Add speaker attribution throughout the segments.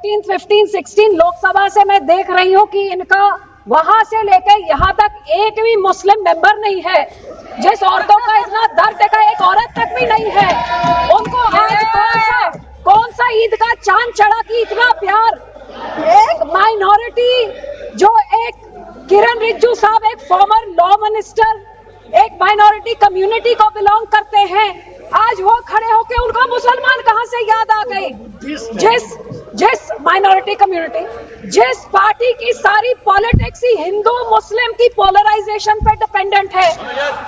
Speaker 1: 14, 15, 16 लोकसभा से मैं देख रही हूं कि इनका वहां से लेकर यहाँ तक एक भी मुस्लिम मेंबर नहीं है। जिस औरतों का इतना दर्द का एक औरत तक भी नहीं है, उनको आज कौन सा ईद का चांद चढ़ा कि इतना प्यार। एक माइनॉरिटी जो एक किरण रिजिजू साहब एक फॉर्मर लॉ मिनिस्टर एक माइनॉरिटी कम्युनिटी को बिलोंग करते हैं, आज वो खड़े होके उनको मुसलमान कहां से याद आ गए। जिस माइनॉरिटी कम्युनिटी, जिस पार्टी की सारी पॉलिटिक्स ही हिंदू मुस्लिम की पोलराइजेशन पे डिपेंडेंट है,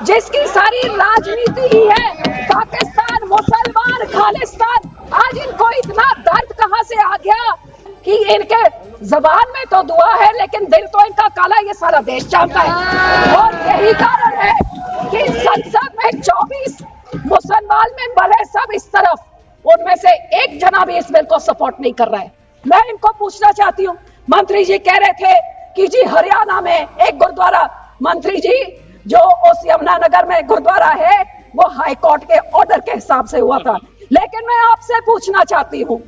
Speaker 1: जिसकी सारी राजनीति ही है पाकिस्तान मुसलमान खालिस्तान, आज इनको इतना दर्द कहां से आ गया कि इनके जबान में तो दुआ है लेकिन दिल तो इनका काला, ये सारा देश जानता है। और यही कारण है कि संसद में 24 मुसलमान मेंबर है, सब इस तरफ, उनमें से एक जना भी इस बिल को सपोर्ट नहीं कर रहा है। मैं इनको पूछना चाहती हूँ, मंत्री जी कह रहे थे कि जी हरियाणा में एक गुरुद्वारा, मंत्री जी जो उस यमुनानगर में गुरुद्वारा है वो हाई कोर्ट के ऑर्डर के हिसाब से हुआ था, लेकिन मैं आपसे पूछना चाहती हूँ,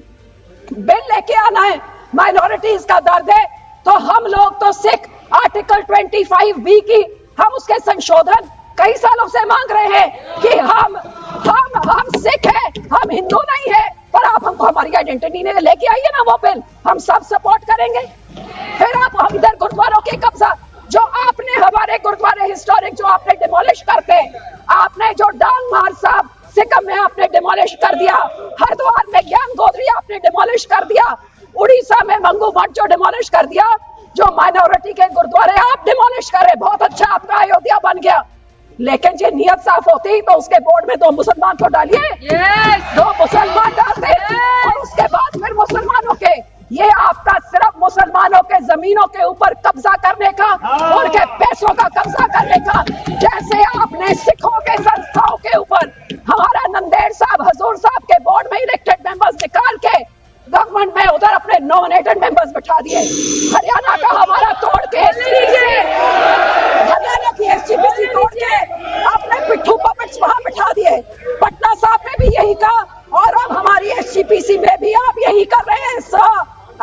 Speaker 1: बिल लेके आना है, माइनॉरिटीज का दर्द है, तो हम लोग तो सिख आर्टिकल 25B की हम उसके संशोधन कई सालों से मांग रहे हैं कि हम सिख हैं, हम हिंदू नहीं है, पर आप हमको हमारी आइडेंटिटी ने लेके आइए ना वो बिल, हम सब सपोर्ट करेंगे। फिर आप हम इधर गुरुद्वारों के कब्जा, जो आपने हमारे गुरुद्वारे हिस्टोरिक जो आपने डिमोलिश करते, आपने जो डांग मार साहब सिक्किम में आपने डिमोलिश कर दिया, हरिद्वार में ज्ञान गोदरी आपने डिमोलिश कर दिया, उड़ीसा में मंगू मठ जो डिमोलिश कर दिया, जो माइनॉरिटी के गुरुद्वारे आप डिमोलिश करे, बहुत अच्छा आपका अयोध्या बन गया। लेकिन जो नियत साफ होती तो उसके बोर्ड में 2 मुसलमान को डालिए, 2 मुसलमान डालते और उसके बाद फिर मुसलमानों के, ये आपका सिर्फ मुसलमानों के जमीनों के ऊपर कब्जा करने का, उनके पैसों का कब्जा करने का, जैसे आपने सिखों के संस्थाओं के ऊपर हमारा नंदेड़ साहब हजूर साहब के बोर्ड में इलेक्टेड मेंबर्स निकाल के गवर्नमेंट में उधर अपने नॉमिनेटेड मेंबर्स बिठा दिए, हरियाणा का हमारा तोड़ के हरियाणा की SGPC तोड़ के आपने पिट्ठू पपेट्स वहां बिठा दिए, पटना साहब में भी यही कहा और अब हमारी SGPC में भी आप यही कर रहे हैं।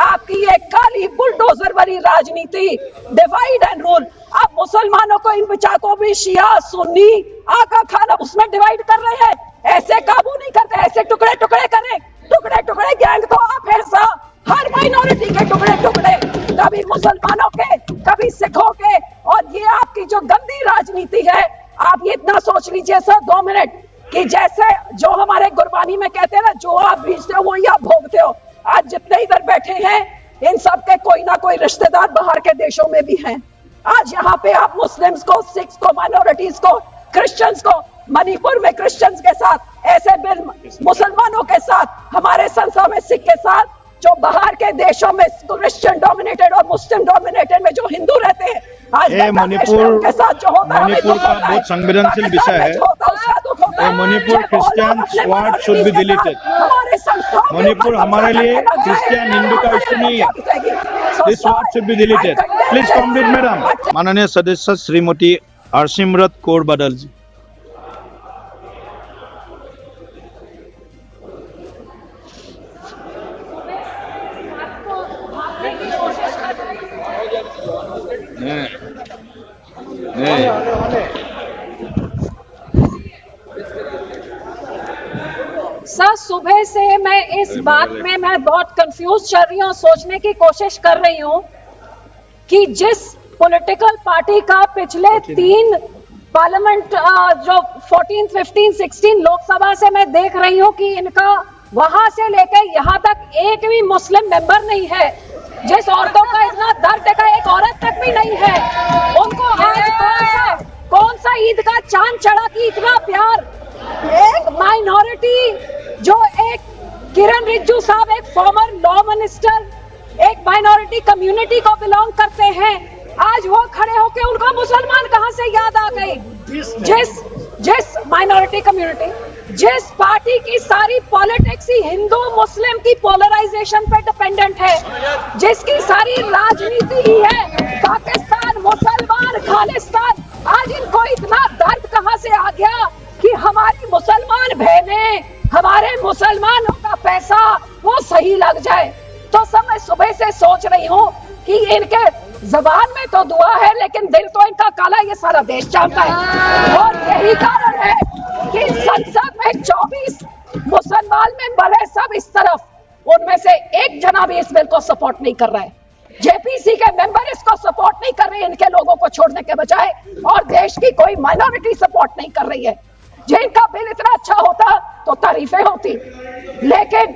Speaker 1: आपकी ये काली बुलडोजर वाली राजनीति, डिवाइड एंड रूल, आप मुसलमानों को इन बिचारों भी शिया सुन्नी आका खाना उसमें डिवाइड कर रहे हैं, ऐसे काबू नहीं करते, ऐसे टुकड़े टुकड़े करें, टुकड़े टुकड़े गैंग तो आप है सा, हर माइनॉरिटी के टुकड़े टुकड़े, कभी मुसलमानों के कभी सिखों के, और ये आपकी जो गंदी राजनीति है, आप ये इतना सोच लीजिए सर 2 मिनट कि जैसे जो हमारे गुरबानी में कहते हैं ना, जो आप बीजते हो वही आप भोगते हो। आज जितने इधर बैठे हैं इन सब के कोई ना कोई रिश्तेदार बाहर के देशों में भी हैं। आज यहाँ पे आप मुस्लिम्स को, सिख्स को, माइनॉरिटीज को, क्रिश्चियंस को, मणिपुर में क्रिश्चियंस के साथ ऐसे बिल मुसलमानों के साथ, हमारे संसद में सिख के साथ, जो बाहर के देशों में क्रिश्चियन डोमिनेटेड और मुस्लिम डोमिनेटेड में जो हिंदू रहते हैं, आज
Speaker 2: मणिपुर
Speaker 1: के साथ जो होता है,
Speaker 2: मणिपुर का बहुत संवेदनशील विषय है। Manipur Christian sword should be deleted. Manipur हमारे लिए क्रिश्चियन हिंदू का इश्यू नहीं है, this sword should be deleted. Please complete madam. माननीय सदस्य श्रीमती हरसिमरत कौर बादल जी।
Speaker 1: सर सुबह से मैं इस बात में मैं बहुत कंफ्यूज चल रही हूँ, सोचने की कोशिश कर रही हूँ कि जिस पॉलिटिकल पार्टी का पिछले 3 पार्लियामेंट जो 14, 15, 16 लोकसभा से मैं देख रही हूँ कि इनका वहां से लेकर यहाँ तक एक भी मुस्लिम मेंबर नहीं है, जिस औरतों का इतना दर्द का एक औरत तक भी नहीं है, उनको आज कौन सा ईद का चांद चढ़ा कि इतना प्यार। एक माइनॉरिटी जो एक किरण रिजिजू साहब एक फॉर्मर लॉ मिनिस्टर एक माइनॉरिटी कम्युनिटी को बिलोंग करते हैं, आज वो खड़े होके उनको मुसलमान कहां से याद आ गए। जिस माइनॉरिटी कम्युनिटी, जिस पार्टी की सारी पॉलिटिक्स ही हिंदू मुस्लिम की पोलराइजेशन पे डिपेंडेंट है, जिसकी सारी राजनीति ही है पाकिस्तान मुसलमान खालिस्तान, आज इनको इतना दर्द कहां से आ गया कि हमारी मुसलमान बहनें, हमारे मुसलमानों का पैसा वो सही लग जाए। तो समझ सुबह से सोच रही हूँ कि इनके जबान में तो दुआ है लेकिन दिल तो इनका काला, ये सारा देश जानता है। और यही कारण है कि संसद में 24 मुसलमान मेंबर है, सब इस तरफ, उनमें से एक जना भी इस बिल को सपोर्ट नहीं कर रहा है। जेपीसी के मेंबर इसको सपोर्ट नहीं कर रहे हैं, इनके लोगों को छोड़ने के बजाय, और देश की कोई माइनॉरिटी सपोर्ट नहीं कर रही है। जिनका बिल इतना अच्छा होता तो तारीफें होती, लेकिन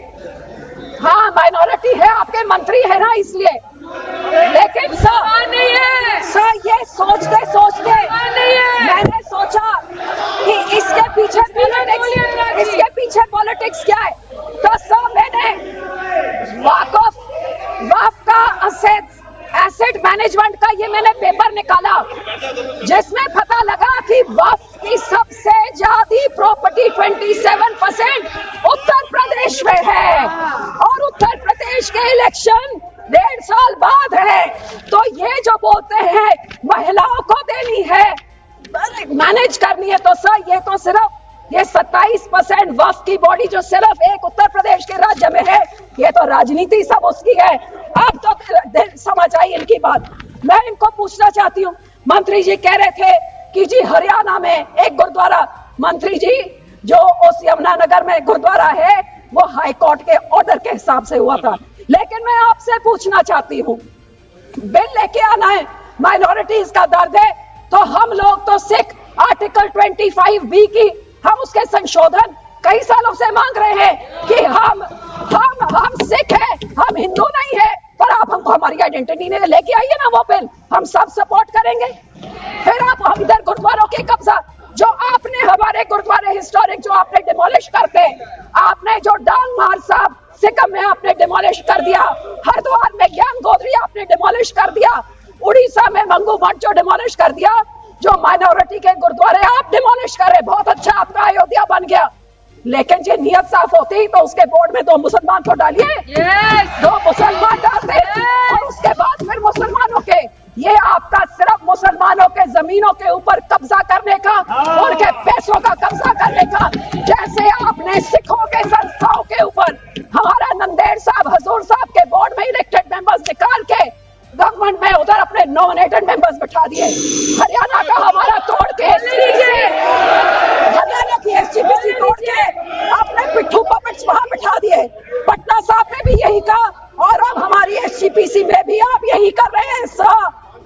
Speaker 1: हाँ माइनॉरिटी है, आपके मंत्री है ना इसलिए, लेकिन सर ये सोचते सोचते मैंने सोचा कि इसके पीछे पॉलिटिक्स क्या है, तो सर मैंने वक्फ का एसेट मैनेजमेंट का ये मैंने पेपर निकाला, जिसमें पता लगा कि वक्फ की सबसे ज्यादा प्रॉपर्टी 27% उत्तर प्रदेश में है, और उत्तर प्रदेश के इलेक्शन 1.5 साल बाद है। तो ये जो बोलते हैं महिलाओं को देनी है, मैनेज करनी है, तो सर ये तो सिर्फ ये 27% वक्फ की बॉडी जो सिर्फ एक उत्तर प्रदेश के राज्य में है, ये तो राजनीति सब उसकी है। अब तो समझ आई इनकी बात। मैं इनको पूछना चाहती हूँ, मंत्री जी कह रहे थे कि जी हरियाणा में एक गुरुद्वारा, मंत्री जी जो उस यमुनानगर में गुरुद्वारा है वो हाई कोर्ट के ऑर्डर के हिसाब से हुआ था, लेकिन मैं आपसे पूछना चाहती हूँ, बिल लेके आना है, माइनॉरिटीज का दर्द है, तो हम लोग तो सिख आर्टिकल 25B की हम उसके संशोधन कई सालों से मांग रहे हैं कि हम सिख हैं, हम हिंदू नहीं है, पर आप हमको हमारी आइडेंटिटी ने लेके आइए ना वो बिल, हम सब सपोर्ट करेंगे। फिर आप हम इधर गुरुद्वारों के कब्जा, जो आपने हमारे गुरुद्वारे हिस्टोरिक जो आपने डिमोलिश करते, आपने जो डांग मार साहब सिक्किम में आपने डिमोलिश कर दिया, हरिद्वार में ज्ञान गोदरी आपने डिमोलिश कर दिया, उड़ीसा में मंगू मठ जो डिमोलिश कर दिया, जो माइनॉरिटी के गुरुद्वारे आप डिमोलिश करे, बहुत अच्छा आपका अयोध्या बन गया, लेकिन ये नियत साफ होती तो उसके बोर्ड में 2 मुसलमान को डालिए, 2 मुसलमान डालते, और उसके बाद फिर मुसलमानों के, ये आपका सिर्फ मुसलमानों के जमीनों के ऊपर कब्जा करने का, उनके पैसों का कब्जा करने का, जैसे आपने सिखों के संस्थाओं के ऊपर हमारा नंदेड़ साहब हजूर साहब के बोर्ड में इलेक्टेड मेंबर्स निकाल के गवर्नमेंट में उधर अपने नॉमिनेटेड मेंबर्स बैठा दिए, हरियाणा का हमारा तोड़ के हरियाणा की एसजीपीसी तोड़ के आपने पिट्ठू पपेट्स वहां बैठा दिए, पटना साहब ने भी यही कहा, और अब हमारी एसजीपीसी में भी आप यही कर रहे हैं। सर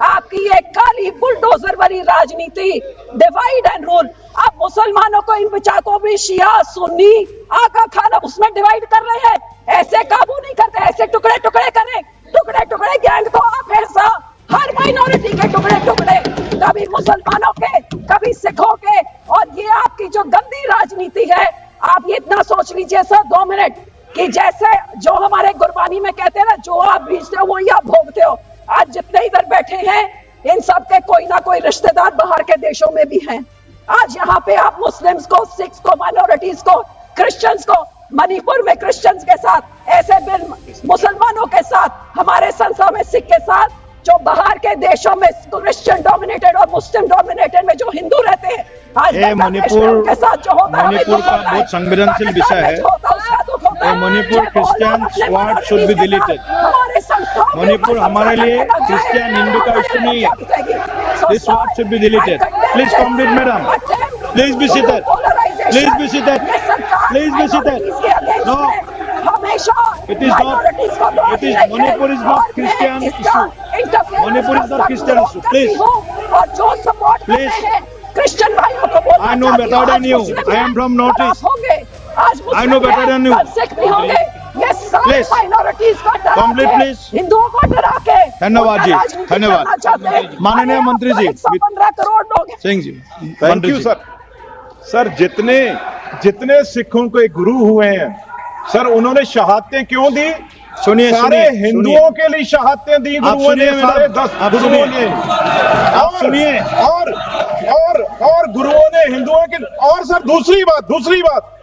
Speaker 1: आपकी ये काली बुलडोजर वाली राजनीति, डिवाइड एंड रूल, आप मुसलमानों को इन बेचारों में शिया सुन्नी आका खाना उसमें डिवाइड कर रहे हैं, ऐसे काबू नहीं करते, ऐसे टुकड़े टुकड़े करें, टुकड़े टुकड़े गैंग तो आप हैं सर, हर माइनॉरिटी के टुकड़े टुकड़े, कभी मुसलमानों के कभी सिखों के, और ये आपकी जो गंदी राजनीति है, आप ये इतना सोच लीजिए सर 2 मिनट कि जैसे जो हमारे गुरबानी में कहते हैं ना, जो आप बीजते हो वही आप भोगते हो। आज जितने इधर बैठे हैं इन सब के कोई ना कोई रिश्तेदार बाहर के देशों में भी हैं। आज यहाँ पे आप मुस्लिम्स को, सिख्स को, माइनॉरिटीज को, क्रिश्चियंस को, मणिपुर में क्रिश्चियंस के साथ ऐसे बिल, मुसलमानों के साथ, हमारे संसद में सिख के साथ, जो बाहर के देशों में क्रिश्चियन डोमिनेटेड और मुस्लिम डोमिनेटेड में जो हिंदू रहते हैं, आज
Speaker 2: मणिपुर
Speaker 1: के साथ जो होता है,
Speaker 2: मणिपुर का बहुत संवेदनशील विषय है। Manipur Christians word should be deleted. Manipur हमारे लिए क्रिश्चियन हिंदू का इश्यू नहीं है। This word should be deleted. Please complete madam, please be seated, please be seated, please be seated. No, it is not, it is, Manipur is not Christian issue. Manipur is not Christian issue. Please, please.
Speaker 1: Christian भाइयों को बोलना
Speaker 2: I know better than you. I am from Northeast. I know better than you.
Speaker 1: ये सारे minorities का डरा
Speaker 2: Complete, please.
Speaker 1: हिंदुओं को डरा के
Speaker 2: धन्यवाद जी, धन्यवाद। माननीय मंत्री जी,
Speaker 1: 115 करोड़ लोग
Speaker 2: Singh ji,
Speaker 3: thank you sir. Sir जितने सिखों के गुरु हुए हैं सर, उन्होंने शहादतें क्यों दी?
Speaker 2: सुनिए,
Speaker 3: सारे हिंदुओं के लिए शहादतें दी गुरुओं ने, सारे 10 गुरुओं ने,
Speaker 2: आप सुनिए,
Speaker 3: और गुरुओं ने हिंदुओं के। और सर दूसरी बात,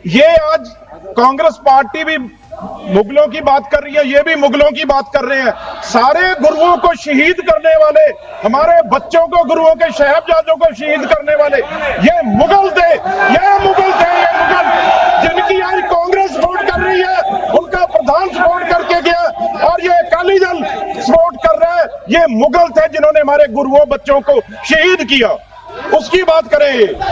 Speaker 3: ये आज कांग्रेस पार्टी भी मुगलों की बात कर रही है, ये भी मुगलों की बात कर रहे हैं। सारे गुरुओं को शहीद करने वाले, हमारे बच्चों को, गुरुओं के साहिबजादों को शहीद करने वाले ये मुगल थे, जिनकी आज कांग्रेस वोट कर रही है, उनका प्रधान वोट करके गया, और ये मुगल थे जिन्होंने हमारे गुरुओं बच्चों को शहीद किया, उसकी बात करें।